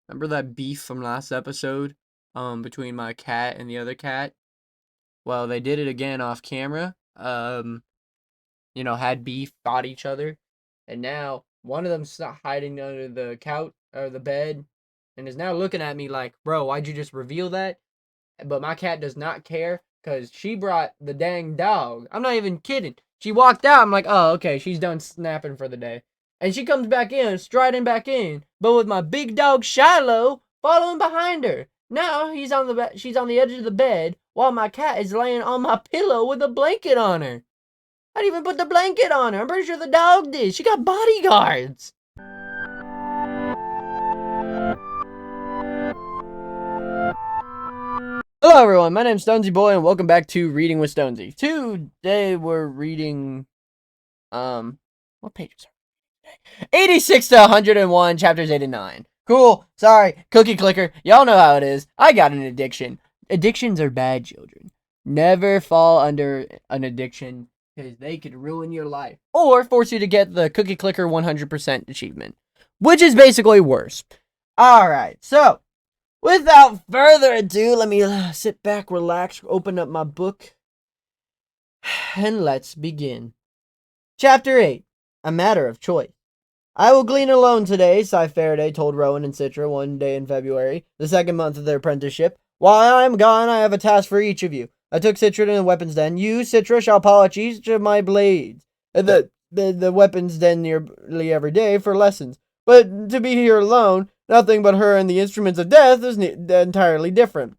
Remember that beef from last episode between my cat and the other cat? Well, they did it again off camera. Had beef, fought each other, and now one of them's hiding under the couch or the bed and is now looking at me like, "Bro, why'd you just reveal that?" But my cat does not care because she brought the dang dog. I'm not even kidding. She walked out. I'm like, oh, okay, she's done snapping for the day. And she comes back in, striding back in, but with my big dog Shiloh following behind her. Now she's on the edge of the bed while my cat is laying on my pillow with a blanket on her. I didn't even put the blanket on her. I'm pretty sure the dog did. She got bodyguards. Hello everyone, my name's Stonsey Boy and welcome back to Reading with Stonsey. Today we're reading, what pages are we? 86 to 101, chapters 8 and 9. Cool, sorry, cookie clicker, y'all know how it is. I got an addiction. Addictions are bad, children. Never fall under an addiction because they could ruin your life or force you to get the cookie clicker 100% achievement, which is basically worse. Alright, so without further ado, let me sit back, relax, open up my book, and let's begin. Chapter 8, A Matter of Choice. I will glean alone today, Scythe told Rowan and Citra one day in February, the second month of their apprenticeship. While I am gone, I have a task for each of you. I took Citra to the weapons den. You, Citra, shall polish each of my blades. The weapons den nearly every day for lessons. But to be here alone, nothing but her and the instruments of death is entirely different.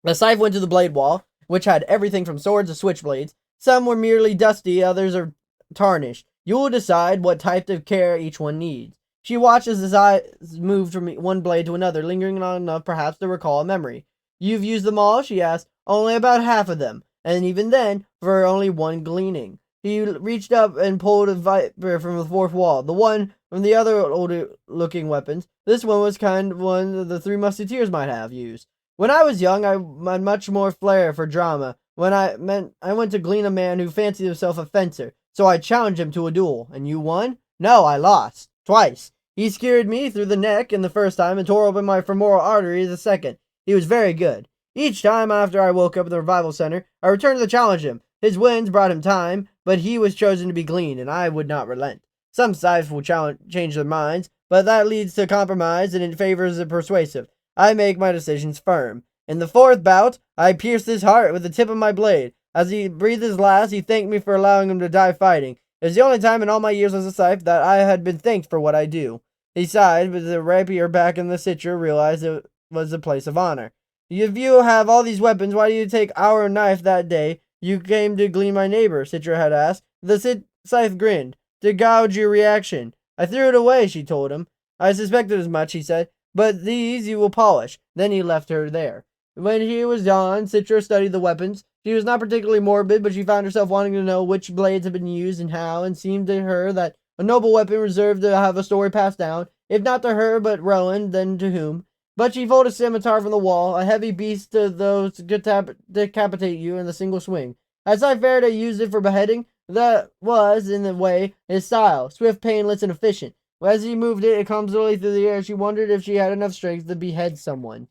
The Scythe went to the blade wall, which had everything from swords to switchblades. Some were merely dusty, others are tarnished. You will decide what type of care each one needs. She watched as his eyes moved from one blade to another, lingering long enough perhaps to recall a memory. You've used them all? She asked. Only about half of them, and even then, for only one gleaning. He reached up and pulled a viper from the fourth wall, the one from the other older-looking weapons. This one was kind of one the three musketeers might have used. When I was young, I had much more flair for drama. I went to glean a man who fancied himself a fencer, so I challenged him to a duel. And you won? No, I lost. Twice. He skewered me through the neck in the first time and tore open my femoral artery the second. He was very good. Each time after I woke up in the revival center, I returned to challenge him. His wins brought him time, but he was chosen to be gleaned, and I would not relent. Some scythes will change their minds, but that leads to compromise, and it favors the persuasive. I make my decisions firm. In the fourth bout, I pierced his heart with the tip of my blade. As he breathed his last, he thanked me for allowing him to die fighting. It was the only time in all my years as a scythe that I had been thanked for what I do. He sighed, with the rapier back in the citra, realized it was a place of honor. If you have all these weapons, why do you take our knife that day you came to glean my neighbor? Citra had asked. The scythe grinned. To gauge your reaction. I threw it away, she told him. I suspected as much, he said. But these you will polish. Then he left her there. When he was gone, Citra studied the weapons. She was not particularly morbid, but she found herself wanting to know which blades had been used and how, and seemed to her that a noble weapon reserved to have a story passed down, if not to her, but Rowan, then to whom. But she pulled a scimitar from the wall, a heavy beast to those decapitate you in a single swing. As Scythe used it for beheading, that was, in a way, his style, swift, painless, and efficient. As he moved it clumsily through the air, she wondered if she had enough strength to behead someone.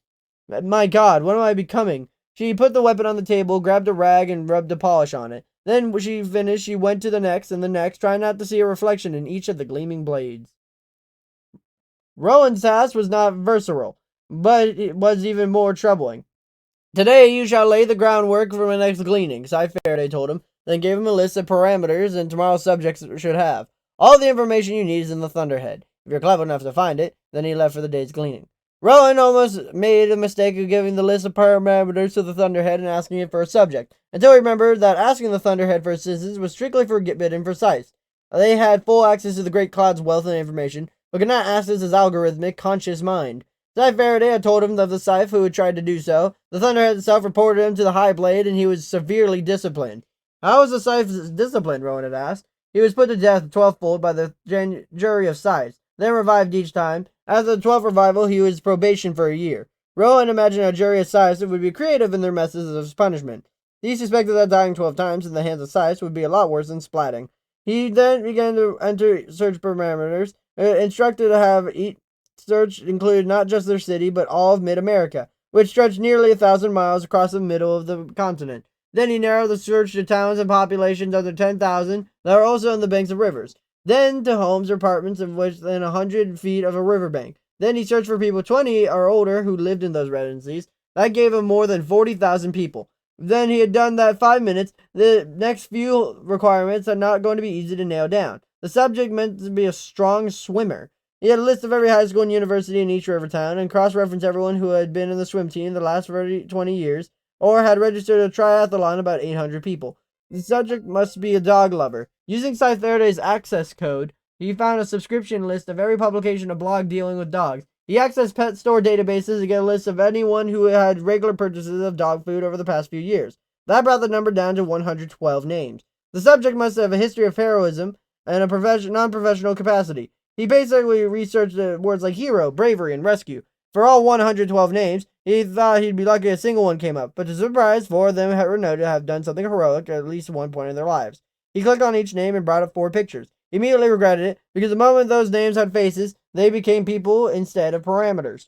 My God, what am I becoming? She put the weapon on the table, grabbed a rag, and rubbed the polish on it. Then, when she finished, she went to the next and the next, trying not to see a reflection in each of the gleaming blades. Rowan's task was not versatile, but it was even more troubling. Today you shall lay the groundwork for my next gleaning, Scythe told him, then gave him a list of parameters and tomorrow's subjects should have. All the information you need is in the Thunderhead. If you're clever enough to find it, then he left for the day's gleaning. Rowan almost made the mistake of giving the list of parameters to the Thunderhead and asking it for a subject, until he remembered that asking the Thunderhead for assistance was strictly forbidden for Scythe. They had full access to the Great Cloud's wealth of information, but could not access his algorithmic, conscious mind. Scythe had told him of the Scythe who had tried to do so. The Thunderhead itself reported him to the High Blade, and he was severely disciplined. How was the Scythe disciplined? Rowan had asked. He was put to death 12-fold by the jury of Scythes, then revived each time. After the 12th revival, he was probation for a year. Rowan imagined a jury of Scythes would be creative in their methods of punishment. He suspected that dying 12 times in the hands of Scythes would be a lot worse than splatting. He then began to enter search parameters, instructed to have search included not just their city, but all of mid-America, which stretched nearly 1,000 miles across the middle of the continent. Then he narrowed the search to towns and populations under 10,000 that are also on the banks of rivers. Then to homes or apartments of within 100 feet of a riverbank. Then he searched for people 20 or older who lived in those residencies. That gave him more than 40,000 people. Then he had done that 5 minutes. The next few requirements are not going to be easy to nail down. The subject meant to be a strong swimmer. He had a list of every high school and university in each river town and cross-referenced everyone who had been in the swim team the last 20 years or had registered a triathlon about 800 people. The subject must be a dog lover. Using Scythe Faraday's access code, he found a subscription list of every publication or blog dealing with dogs. He accessed pet store databases to get a list of anyone who had regular purchases of dog food over the past few years. That brought the number down to 112 names. The subject must have a history of heroism and a non-professional capacity. He basically researched words like hero, bravery, and rescue. For all 112 names, he thought he'd be lucky a single one came up, but to his surprise, 4 of them were noted to have done something heroic at least one point in their lives. He clicked on each name and brought up 4 pictures. He immediately regretted it, because the moment those names had faces, they became people instead of parameters.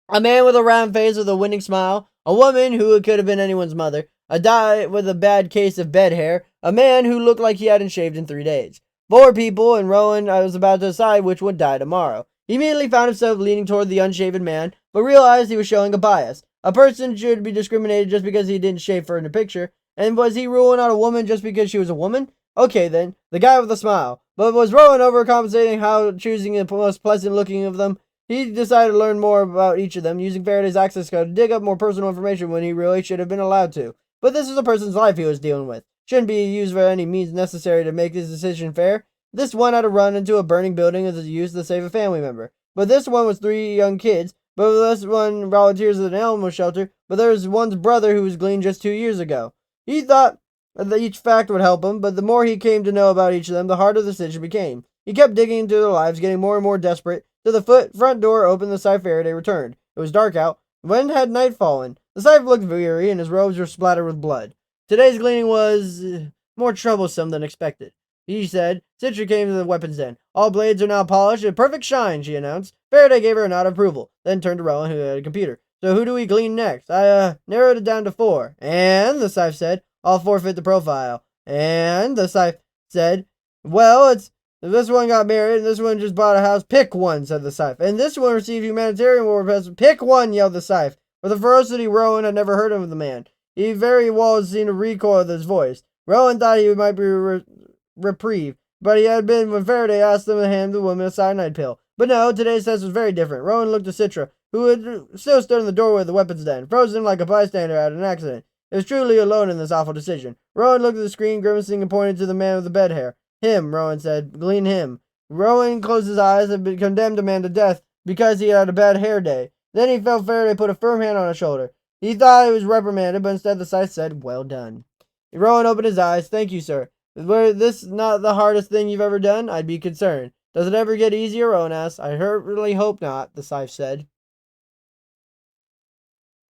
A man with a round face with a winning smile, a woman who could have been anyone's mother, a guy with a bad case of bed hair, a man who looked like he hadn't shaved in 3 days. 4 people, and Rowan was about to decide which would die tomorrow. He immediately found himself leaning toward the unshaven man, but realized he was showing a bias. A person should be discriminated just because he didn't shave her in the picture, and was he ruling out a woman just because she was a woman? Okay then, the guy with the smile. But was Rowan overcompensating how choosing the most pleasant looking of them? He decided to learn more about each of them, using Faraday's access code to dig up more personal information when he really should have been allowed to. But this was a person's life he was dealing with. Shouldn't be used for any means necessary to make his decision fair. This one had to run into a burning building as a use to save a family member. But this one was 3 young kids. But this one volunteers at an animal shelter. But there was one's brother who was gleaned just 2 years ago. He thought that each fact would help him, but the more he came to know about each of them, the harder the decision became. He kept digging into their lives, getting more and more desperate, till the front door opened. The Scythe Faraday returned. It was dark out. When had night fallen? The Scythe looked weary, and his robes were splattered with blood. Today's gleaning was more troublesome than expected, he said. Citra came to the weapons den. All blades are now polished, a perfect shine, she announced. Faraday gave her a nod of approval, then turned to Rowan, who had a computer. So who do we glean next? I narrowed it down to 4. And, the Scythe said, all 4 fit the profile. And, the Scythe said, well, this one got married, and this one just bought a house. Pick one, said the Scythe. And this one received humanitarian war request. Pick one, yelled the Scythe. With a ferocity Rowan had never heard of the man. He very well had seen a recoil of his voice. Rowan thought he might be reprieve, but he had been when Faraday asked them to hand the woman a cyanide pill. But no, today's test was very different. Rowan looked at Citra, who had still stood in the doorway of the weapons den, frozen like a bystander at an accident. It was truly alone in this awful decision. Rowan looked at the screen, grimacing, and pointed to the man with the bed hair. Him, Rowan said. Glean him. Rowan closed his eyes and condemned the man to death because he had a bad hair day. Then he felt Faraday put a firm hand on his shoulder. He thought he was reprimanded, but instead the Scythe said, well done. Rowan opened his eyes. Thank you, sir. Were this not the hardest thing you've ever done? I'd be concerned. Does it ever get easier? Rowan asked. I really hope not, the Scythe said.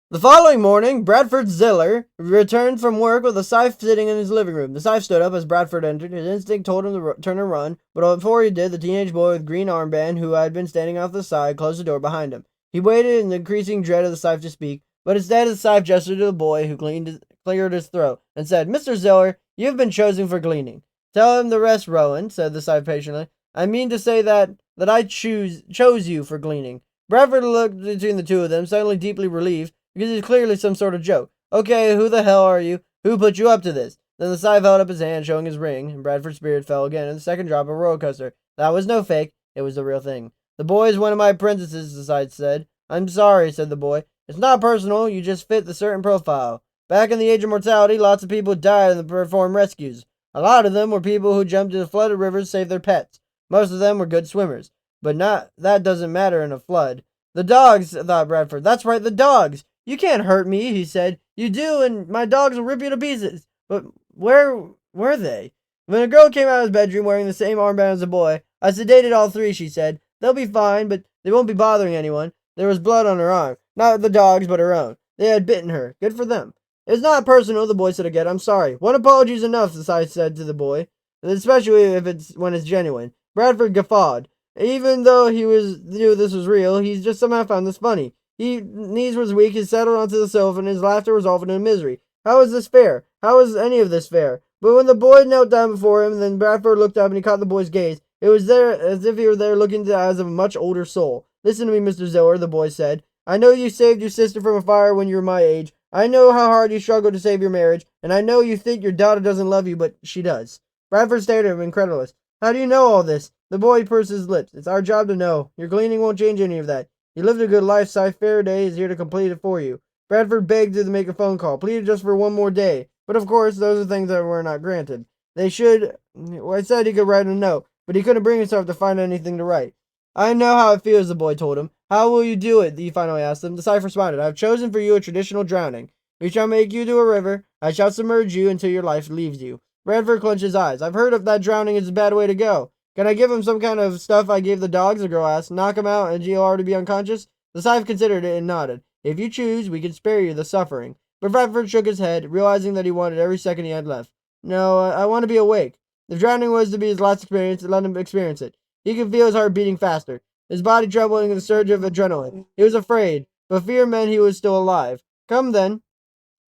The following morning, Bradford Ziller returned from work with the Scythe sitting in his living room. The Scythe stood up as Bradford entered. His instinct told him to turn and run, but before he did, the teenage boy with green armband, who had been standing off the side, closed the door behind him. He waited in the increasing dread of the Scythe to speak, but instead the Scythe gestured to the boy, who cleared his throat, and said, Mr. Ziller, you have been chosen for gleaning. Tell him the rest, Rowan, said the Scythe patiently. I mean to say that I chose you for gleaning. Bradford looked between the two of them, suddenly deeply relieved, because it's clearly some sort of joke. Okay, who the hell are you? Who put you up to this? Then the Scythe held up his hand, showing his ring, and Bradford's spirit fell again in the second drop of a roller coaster. That was no fake. It was the real thing. The boy is one of my apprentices, the Scythe said. I'm sorry, said the boy. It's not personal. You just fit the certain profile. Back in the age of mortality, lots of people died and performed rescues. A lot of them were people who jumped into flooded rivers to save their pets. Most of them were good swimmers. But that doesn't matter in a flood. The dogs, thought Bradford. That's right, the dogs. You can't hurt me, he said. You do, and my dogs will rip you to pieces. But where were they? When a girl came out of his bedroom wearing the same armband as a boy, I sedated all 3, she said. They'll be fine, but they won't be bothering anyone. There was blood on her arm. Not the dog's, but her own. They had bitten her. Good for them. It's not personal, the boy said again. I'm sorry. One apology's enough, the Scythe said to the boy. Especially when it's genuine. Bradford guffawed. Even though knew this was real, he just somehow found this funny. His knees was weak, he settled onto the sofa, and his laughter was often in misery. How is this fair? How is any of this fair? But when the boy knelt down before him, then Bradford looked up and he caught the boy's gaze. It was there as if he were there looking into the eyes of a much older soul. Listen to me, Mr. Zoer, the boy said. I know you saved your sister from a fire when you were my age. I know how hard you struggled to save your marriage, and I know you think your daughter doesn't love you, but she does. Bradford stared at him, incredulous. How do you know all this? The boy pursed his lips. It's our job to know. Your gleaning won't change any of that. You lived a good life, Scythe. Faraday is here to complete it for you. Bradford begged to make a phone call, pleaded just for one more day. But of course, those are things that were not granted. I said he could write a note, but he couldn't bring himself to find anything to write. I know how it feels, the boy told him. How will you do it? He finally asked him. The Scythe responded, I have chosen for you a traditional drowning. We shall make you to a river. I shall submerge you until your life leaves you. Bradford clenched his eyes. I've heard of that drowning is a bad way to go. Can I give him some kind of stuff I gave the dogs? The girl asked. Knock him out and he'll already be unconscious? The Scythe considered it and nodded. If you choose, we can spare you the suffering. But Bradford shook his head, realizing that he wanted every second he had left. No, I want to be awake. If drowning was to be his last experience, let him experience it. He could feel his heart beating faster, his body trembling in the surge of adrenaline. He was afraid, but fear meant he was still alive. Come then,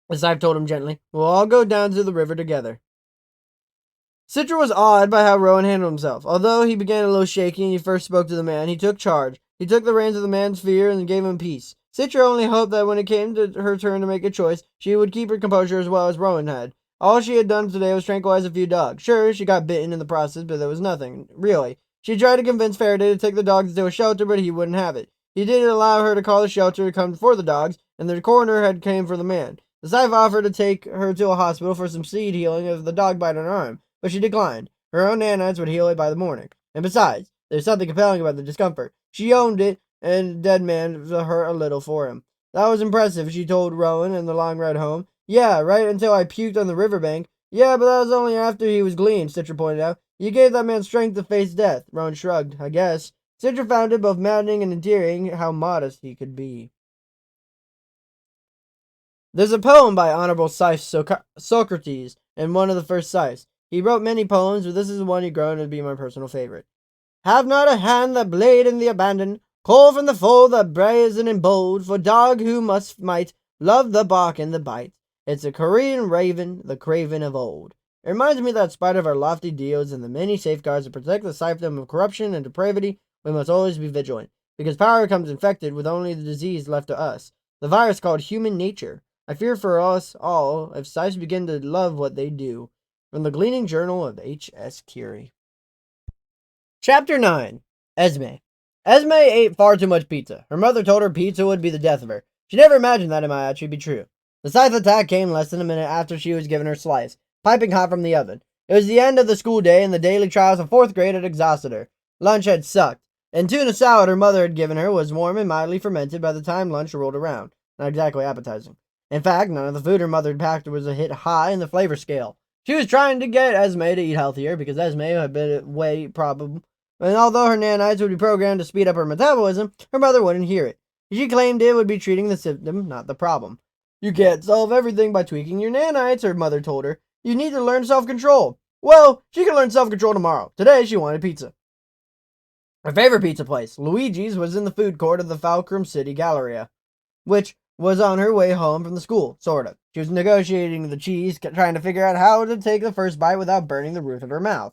the Scythe told him gently. We'll all go down to the river together. Citra was awed by how Rowan handled himself. Although he began a little shaky and he first spoke to the man, he took charge. He took the reins of the man's fear and gave him peace. Citra only hoped that when it came to her turn to make a choice, she would keep her composure as well as Rowan had. All she had done today was tranquilize a few dogs. Sure, she got bitten in the process, but there was nothing, really. She tried to convince Faraday to take the dogs to a shelter, but he wouldn't have it. He didn't allow her to call the shelter to come for the dogs, and the coroner had came for the man. The Scythe offered to take her to a hospital for some seed healing of the dog bite on her arm, but she declined. Her own nanites would heal it by the morning. And besides, there's something compelling about the discomfort. She owned it, and the dead man hurt a little for him. That was impressive, she told Rowan in the long ride home. Yeah, right until I puked on the riverbank. Yeah, but that was only after he was gleaned, Citra pointed out. You gave that man strength to face death. Rowan shrugged. I guess. Citra found it both maddening and endearing how modest he could be. There's a poem by Honorable Scythe Socrates in one of the first Scythes. He wrote many poems, but this is one he grown to be my personal favorite. Have not a hand that blade in the abandon, call from the foe that brazen and bold, for dog who might love the bark and the bite. It's a Korean raven, the craven of old. It reminds me that in spite of our lofty deals and the many safeguards to protect the Scythedom of corruption and depravity, we must always be vigilant, because power becomes infected with only the disease left to us, the virus called human nature. I fear for us all if Scythes begin to love what they do. From the Gleaning Journal of H.S. Curie. Chapter 9. Esme. Esme ate far too much pizza. Her mother told her pizza would be the death of her. She never imagined that it might actually be true. The Scythe attack came less than a minute after she was given her slice, piping hot from the oven. It was the end of the school day, and the daily trials of 4th grade had exhausted her. Lunch had sucked, and tuna salad her mother had given her was warm and mildly fermented by the time lunch rolled around. Not exactly appetizing. In fact, none of the food her mother had packed was a hit high in the flavor scale. She was trying to get Esme to eat healthier because Esme had been way problem, and although her nanites would be programmed to speed up her metabolism, her mother wouldn't hear it. She claimed it would be treating the symptom, not the problem. You can't solve everything by tweaking your nanites, her mother told her. You need to learn self-control. Well, she can learn self-control tomorrow. Today, she wanted pizza. Her favorite pizza place, Luigi's, was in the food court of the Fulcrum City Galleria, which was on her way home from the school, sort of. She was negotiating the cheese, trying to figure out how to take the first bite without burning the roof of her mouth.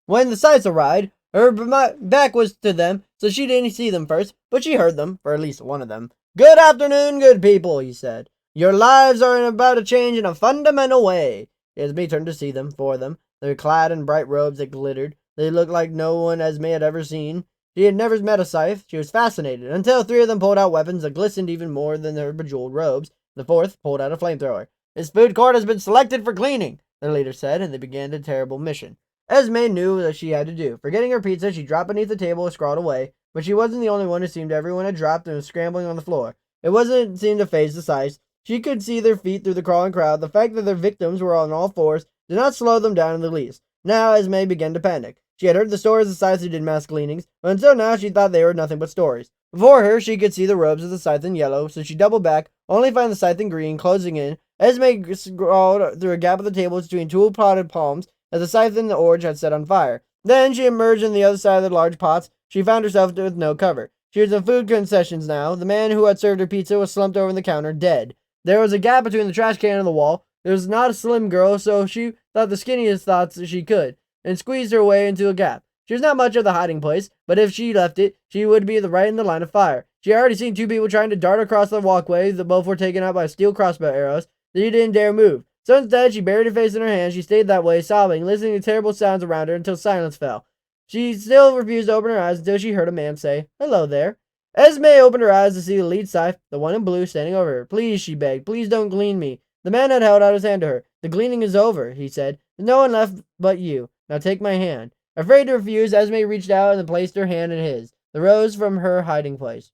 When the Scythes arrived, her back was to them, so she didn't see them first, but she heard them, for at least one of them. Good afternoon, good people, he said. Your lives are about to change in a fundamental way. Esme turned to see them, for them. They were clad in bright robes that glittered. They looked like no one Esme had ever seen. She had never met a Scythe. She was fascinated, until 3 of them pulled out weapons that glistened even more than their bejeweled robes. The 4th pulled out a flamethrower. This food court has been selected for cleaning, their leader said, and they began a terrible mission. Esme knew what she had to do. Forgetting her pizza, she dropped beneath the table and scrawled away, but she wasn't the only one. It seemed everyone had dropped and was scrambling on the floor. It wasn't seemed to faze the Scythes. She could see their feet through the crawling crowd. The fact that their victims were on all fours did not slow them down in the least. Now Esme began to panic. She had heard the stories of Scythes who did mass gleanings, but until now she thought they were nothing but stories. Before her, she could see the robes of the Scythe in yellow, so she doubled back, only to find the Scythe in green, closing in. Esme scrawled through a gap of the table between 2 potted palms that the Scythe in the orange had set on fire. Then she emerged on the other side of the large pots. She found herself with no cover. She was in food concessions now. The man who had served her pizza was slumped over the counter, dead. There was a gap between the trash can and the wall. There was not a slim girl, so she thought the skinniest thoughts she could, and squeezed her way into a gap. She was not much of the hiding place, but if she left it, she would be right in the line of fire. She had already seen two people trying to dart across the walkway. The both were taken out by steel crossbow arrows. She didn't dare move. So instead, she buried her face in her hands. She stayed that way, sobbing, listening to terrible sounds around her until silence fell. She still refused to open her eyes until she heard a man say, "Hello there." Esme opened her eyes to see the lead Scythe, the one in blue, standing over her. "Please," she begged, "please don't glean me." The man had held out his hand to her. "The gleaning is over," he said. "There's no one left but you. Now take my hand." Afraid to refuse, Esme reached out and placed her hand in his, the rose from her hiding place.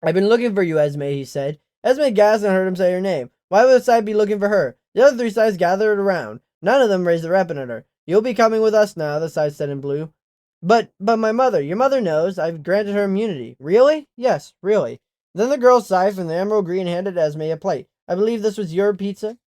"I've been looking for you, Esme," he said. Esme gasped and heard him say her name. Why would the Scythe be looking for her? The other three Scythes gathered around. None of them raised their weapon at her. "You'll be coming with us now," the Scythe said in blue. But my mother, your mother knows. I've granted her immunity." "Really?" "Yes, really." Then the girl Scythe from the emerald green handed Esme a plate. "I believe this was your pizza?"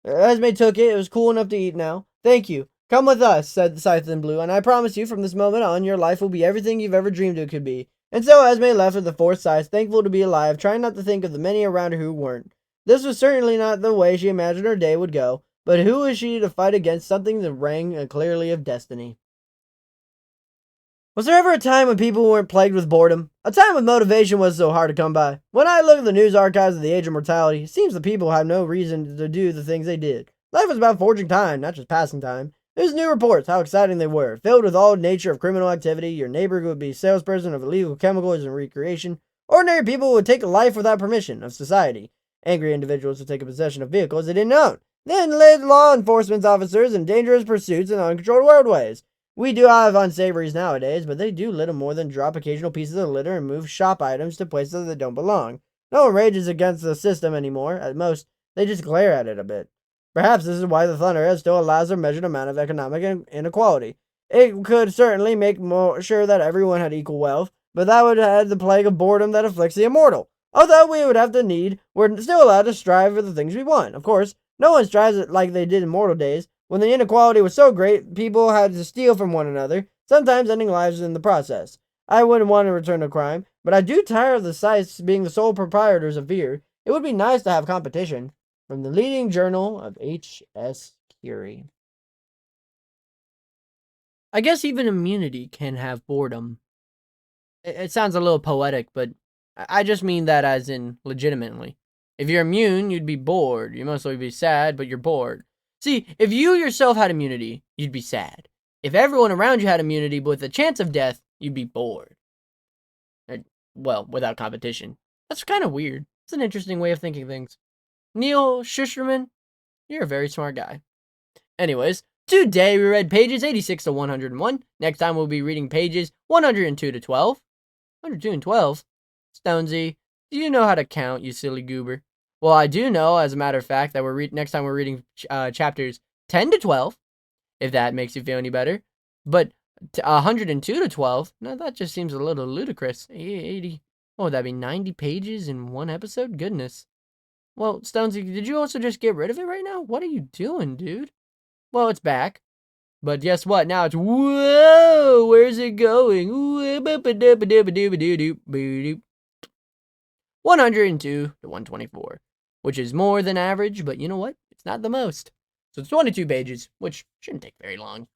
Esme took it. It was cool enough to eat now. "Thank you. Come with us," said the Scythe in blue, "and I promise you from this moment on your life will be everything you've ever dreamed it could be." And so Esme left with the four Scythes, thankful to be alive, trying not to think of the many around her who weren't. This was certainly not the way she imagined her day would go, but who was she to fight against something that rang clearly of destiny? Was there ever a time when people weren't plagued with boredom? A time when motivation was so hard to come by? When I look at the news archives of the age of mortality, it seems the people have no reason to do the things they did. Life was about forging time, not just passing time. There's new reports, how exciting they were, filled with all nature of criminal activity. Your neighbor would be a salesperson of illegal chemicals and recreation. Ordinary people would take life without permission of society. Angry individuals would take possession of vehicles they didn't own. Then led law enforcement officers in dangerous pursuits and uncontrolled roadways. We do have unsavories nowadays, but they do little more than drop occasional pieces of litter and move shop items to places that don't belong. No one rages against the system anymore. At most, they just glare at it a bit. Perhaps this is why the Thunder still allows a measured amount of economic inequality. It could certainly make more sure that everyone had equal wealth, but that would add the plague of boredom that afflicts the immortal. Although we would have to we're still allowed to strive for the things we want. Of course, no one strives it like they did in mortal days, when the inequality was so great, people had to steal from one another, sometimes ending lives in the process. I wouldn't want to return to crime, but I do tire of the Scythes being the sole proprietors of fear. It would be nice to have competition. From the leading journal of H.S. Curie. I guess even immunity can have boredom. It sounds a little poetic, but I just mean that as in legitimately. If you're immune, you'd be bored. You mostly be sad, but you're bored. See, if you yourself had immunity, you'd be sad. If everyone around you had immunity, but with a chance of death, you'd be bored. Well, without competition. That's kind of weird. It's an interesting way of thinking things. Neil Schusterman, you're a very smart guy. Anyways, today we read pages 86 to 101. Next time we'll be reading pages 102 to 12. 102 and 12? Stonsey, do you know how to count, you silly goober? Well, I do know, as a matter of fact, that next time we're reading chapters 10 to 12, if that makes you feel any better. But 102 to 12, no, that just seems a little ludicrous. 80, what would that be, 90 pages in one episode? Goodness. Well, Stonsey, did you also just get rid of it right now? What are you doing, dude? Well, it's back. But guess what? Now it's, whoa, where's it going? 102 to 124, which is more than average, but you know what? It's not the most. So it's 22 pages, which shouldn't take very long.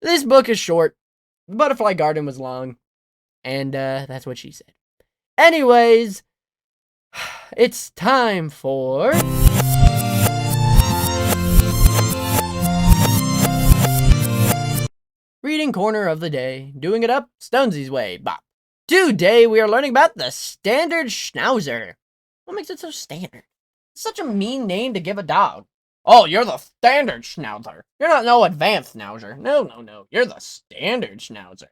This book is short. The Butterfly Garden was long. And that's what she said. Anyways, it's time for Reading Corner of the Day. Doing it up Stonsey's way. Bop. Today we are learning about the Standard Schnauzer. What makes it so standard? It's such a mean name to give a dog. Oh, you're the Standard Schnauzer. You're not no advanced Schnauzer. No. You're the Standard Schnauzer.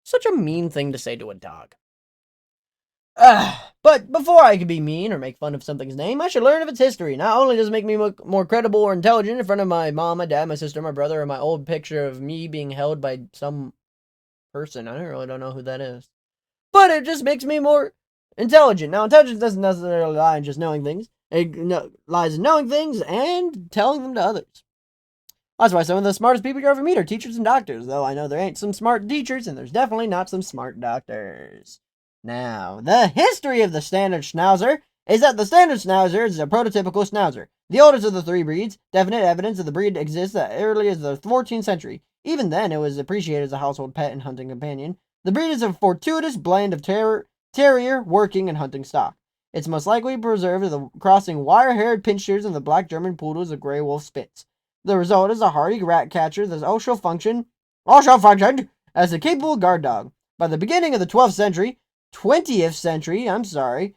Such a mean thing to say to a dog. But before I can be mean or make fun of something's name, I should learn of its history. Not only does it make me look more credible or intelligent in front of my mom, my dad, my sister, my brother, or my old picture of me being held by some person. I really don't know who that is. But it just makes me more intelligent. Now, intelligence doesn't necessarily lie in just knowing things. It lies in knowing things and telling them to others. That's why some of the smartest people you ever meet are teachers and doctors, though I know there ain't some smart teachers, and there's definitely not some smart doctors. Now, the history of the Standard Schnauzer is that the Standard Schnauzer is a prototypical Schnauzer. The oldest of the three breeds, definite evidence of the breed exists as early as the 14th century. Even then, it was appreciated as a household pet and hunting companion. The breed is a fortuitous blend of terrier, working, and hunting stock. It's most likely preserved of the crossing wire-haired pinschers and the black German poodles of Grey Wolf Spitz. The result is a hardy rat catcher that also functioned as a capable guard dog. By the beginning of the 20th century,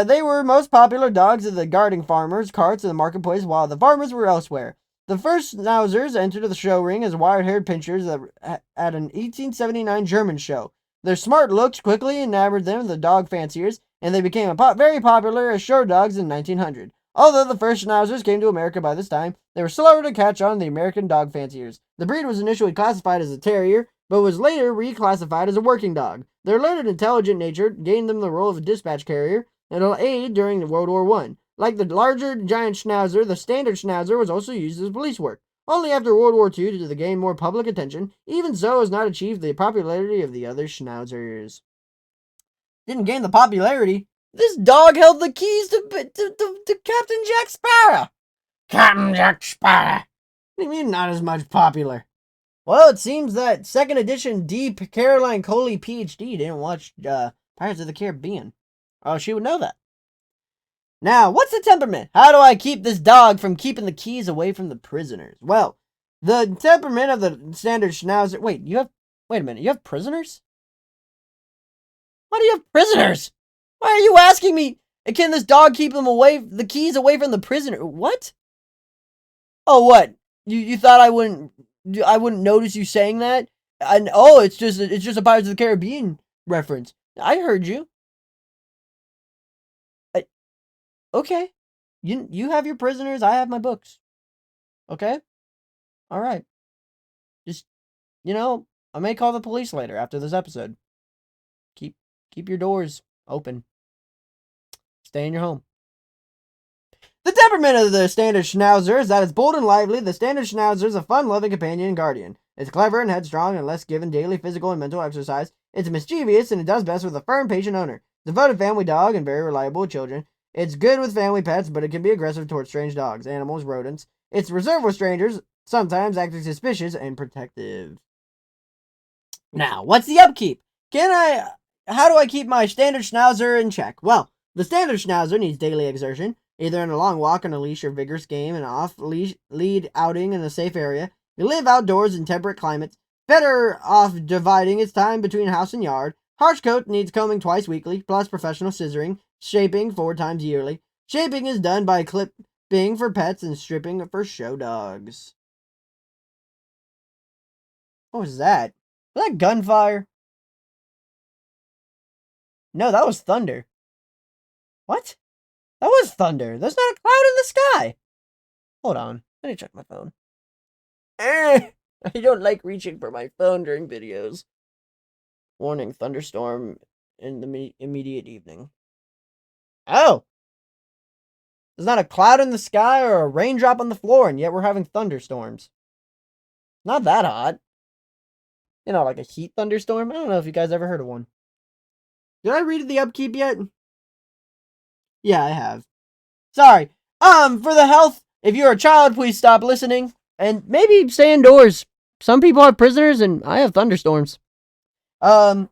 they were most popular dogs of the guarding farmers' carts in the marketplace while the farmers were elsewhere. The first Schnauzers entered the show ring as wire-haired pinschers at an 1879 German show. Their smart looks quickly enamored them, the dog fanciers, and they became very popular as show dogs in 1900. Although the first Schnauzers came to America by this time, they were slower to catch on the American dog fanciers. The breed was initially classified as a terrier, but was later reclassified as a working dog. Their alert and intelligent nature gained them the role of a dispatch carrier and will aid during World War I. Like the larger giant Schnauzer, the Standard Schnauzer was also used as police work. Only after World War II did they gain more public attention. Even so, has not achieved the popularity of the other Schnauzers. Didn't gain the popularity. This dog held the keys to Captain Jack Sparrow. Captain Jack Sparrow. What do you mean not as much popular? Well, it seems that second edition D. Caroline Coley, Ph.D. didn't watch Pirates of the Caribbean. Oh, she would know that. Now, what's the temperament? How do I keep this dog from keeping the keys away from the prisoners? Well, the temperament of the Standard Schnauzer... Wait a minute, you have prisoners? Why do you have prisoners? Why are you asking me? Can this dog keep the keys away from the prisoner? What? Oh, what? You thought I wouldn't notice you saying that? It's just a Pirates of the Caribbean reference. I heard you. Okay. You have your prisoners, I have my books. Okay? All right. Just, I may call the police later after this episode. Keep your doors open. Stay in your home. The temperament of the Standard Schnauzer is that it's bold and lively. The Standard Schnauzer is a fun-loving companion and guardian. It's clever and headstrong unless given daily physical and mental exercise. It's mischievous and it does best with a firm, patient owner. Devoted family dog and very reliable with children. It's good with family pets, but it can be aggressive towards strange dogs, animals, rodents. It's reserved with strangers, sometimes acting suspicious and protective. Now, what's the upkeep? How do I keep my Standard Schnauzer in check? Well, the Standard Schnauzer needs daily exertion, either in a long walk on a leash or vigorous game, an off-lead outing in a safe area. You live outdoors in temperate climates, better off dividing its time between house and yard. Harsh coat needs combing twice weekly, plus professional scissoring, shaping 4 times yearly. Shaping is done by clipping for pets and stripping for show dogs. What was that? Was that gunfire? No, that was thunder. What? That was thunder. There's not a cloud in the sky. Hold on. Let me check my phone. I don't like reaching for my phone during videos. Warning, thunderstorm in the immediate evening. Oh! There's not a cloud in the sky or a raindrop on the floor, and yet we're having thunderstorms. Not that hot. Like a heat thunderstorm. I don't know if you guys ever heard of one. Did I read the upkeep yet? Yeah, I have. Sorry. For the health, if you're a child, please stop listening. And maybe stay indoors. Some people have prisoners, and I have thunderstorms. And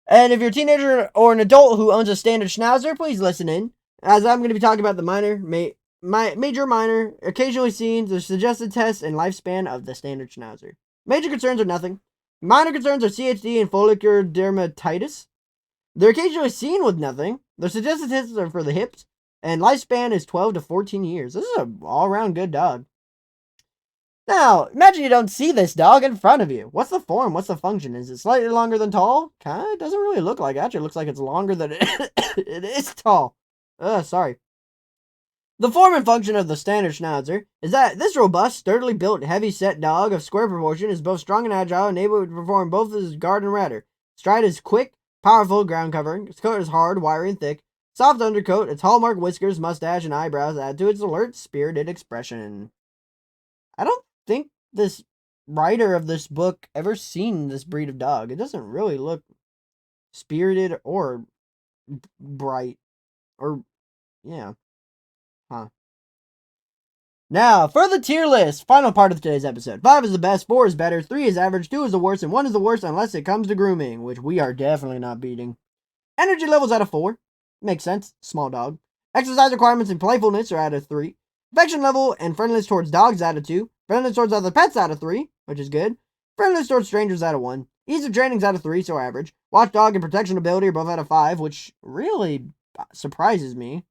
if you're a teenager or an adult who owns a Standard Schnauzer, please listen in. As I'm going to be talking about the major, minor, occasionally seen, the suggested test, and lifespan of the Standard Schnauzer. Major concerns are nothing. Minor concerns are CHD and follicular dermatitis. They're occasionally seen with nothing. Their suggested tests are for the hips, and lifespan is 12 to 14 years. This is an all-around good dog. Now, imagine you don't see this dog in front of you. What's the form? What's the function? Is it slightly longer than tall? It doesn't really look like it. Actually, it looks like it's longer than it is tall. Sorry. The form and function of the Standard Schnauzer is that this robust, sturdily built, heavy-set dog of square proportion is both strong and agile and able to perform both as guard and ratter. Stride is quick, powerful ground covering. Its coat is hard, wiry, and thick. Soft undercoat, its hallmark whiskers, mustache, and eyebrows add to its alert, spirited expression. I don't think this writer of this book ever seen this breed of dog. It doesn't really look spirited or bright or, yeah. Huh. Now, for the tier list, final part of today's episode. 5 is the best, 4 is better, 3 is average, 2 is the worst, and 1 is the worst unless it comes to grooming, which we are definitely not beating. Energy levels out of 4. Makes sense. Small dog. Exercise requirements and playfulness are out of 3. Affection level and friendliness towards dogs out of 2. Friendliness towards other pets out of 3, which is good. Friendliness towards strangers out of 1. Ease of training is out of 3, so average. Watchdog and protection ability are both out of 5, which really surprises me.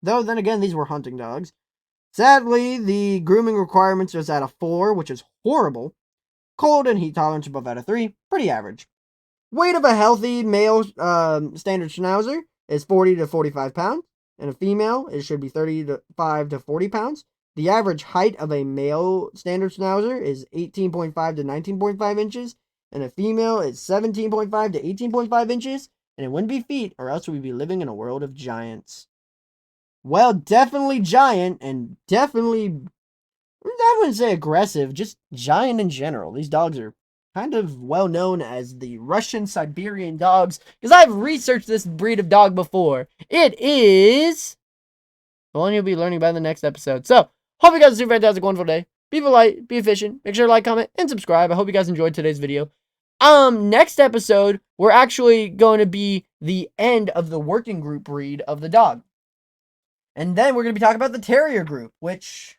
Though, then again, these were hunting dogs. Sadly, the grooming requirements is out of 4, which is horrible. Cold and heat tolerance are both out of 3, pretty average. Weight of a healthy male standard Schnauzer is 40 to 45 pounds, and a female, it should be 35 to 40 pounds. The average height of a male standard Schnauzer is 18.5 to 19.5 inches, and a female is 17.5 to 18.5 inches, and it wouldn't be feet, or else we'd be living in a world of giants. Well, definitely giant, and definitely, I wouldn't say aggressive, just giant in general. These dogs are kind of well known as the Russian Siberian dogs, because I've researched this breed of dog before. It is the one you'll be learning about in the next episode. So, hope you guys have a super fantastic, wonderful day. Be polite, be efficient, make sure to like, comment, and subscribe. I hope you guys enjoyed today's video. Next episode, we're actually going to be the end of the working group breed of the dog. And then we're going to be talking about the terrier group, which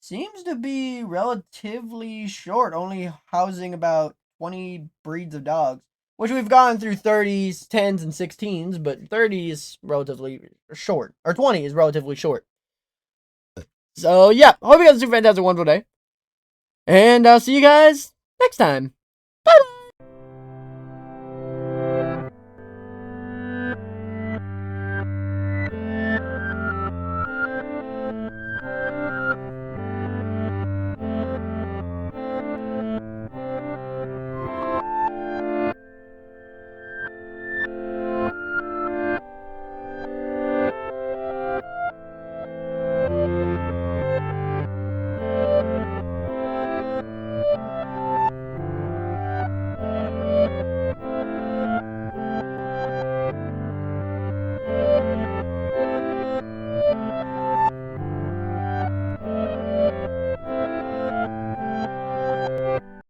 seems to be relatively short, only housing about 20 breeds of dogs, which we've gone through 30s, 10s, and 16s, but 30 is relatively short, or 20 is relatively short. So, yeah, hope you guys have a super fantastic, wonderful day, and I'll see you guys next time.